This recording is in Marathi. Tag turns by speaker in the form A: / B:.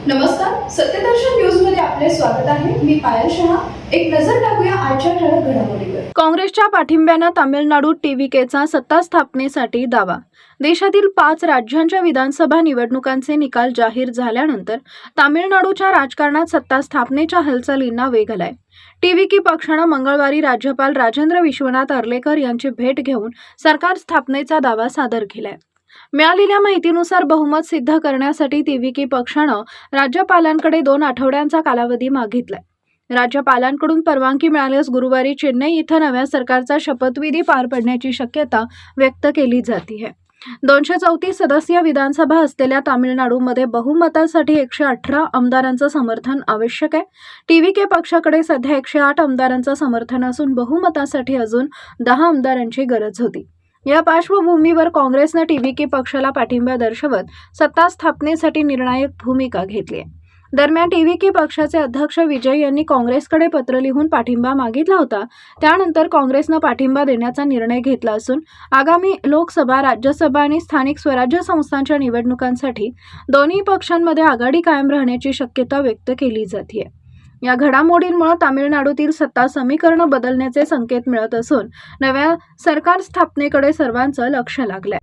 A: नमस्कार, सत्यदर्शन न्यूज मध्ये आपले स्वागत आहे. मी पायल शहा. एक नजर टाकूया आजच्या ठळक घडामोडीवर.
B: काँग्रेसच्या पाठिंब्यानं तामिळनाडूत टीव्हीकेचा सत्ता स्थापनेसाठी दावा. देशातील 5 राज्यांच्या विधानसभा निवडणुकांचे निकाल जाहीर झाल्यानंतर तामिळनाडूच्या राजकारणात सत्ता स्थापनेच्या हालचालींना वेग आलाय. टीव्हीके पक्षानं मंगळवारी राज्यपाल राजेंद्र विश्वनाथ अर्लेकर यांची भेट घेऊन सरकार स्थापनेचा दावा सादर केलाय. मिळालेल्या माहितीनुसार बहुमत सिद्ध करण्यासाठी टीव्हीके पक्षानं राज्यपालांकडे 2 आठवड्यांचा कालावधी मागितलाय. राज्यपालांकडून परवानगी मिळाल्यास गुरुवारी चेन्नई इथं नव्या सरकारचा शपथविधी पार पडण्याची शक्यता व्यक्त केली जाते. 234 सदस्यीय विधानसभा असलेल्या तामिळनाडूमध्ये बहुमतासाठी 118 आमदारांचं समर्थन आवश्यक आहे. टीव्हीके पक्षाकडे सध्या 108 आमदारांचं समर्थन असून बहुमतासाठी अजून 10 आमदारांची गरज होती. या पार्श्वभूमीवर काँग्रेसनं टीव्हीके पक्षाला पाठिंबा दर्शवत सत्ता स्थापनेसाठी निर्णायक भूमिका घेतली आहे. दरम्यान टीव्हीके पक्षाचे अध्यक्ष विजय यांनी काँग्रेसकडे पत्र लिहून पाठिंबा मागितला होता. त्यानंतर काँग्रेसनं पाठिंबा देण्याचा निर्णय घेतला असून आगामी लोकसभा, राज्यसभा आणि स्थानिक स्वराज्य संस्थांच्या निवडणुकांसाठी दोन्ही पक्षांमध्ये आघाडी कायम राहण्याची शक्यता व्यक्त केली जाते. या घडामोडींमुळे तामिळनाडूतील सत्ता समीकरण बदलण्याचे संकेत मिळत असून नव्या सरकार स्थापनेकडे सर्वांचं लक्ष लागलंय.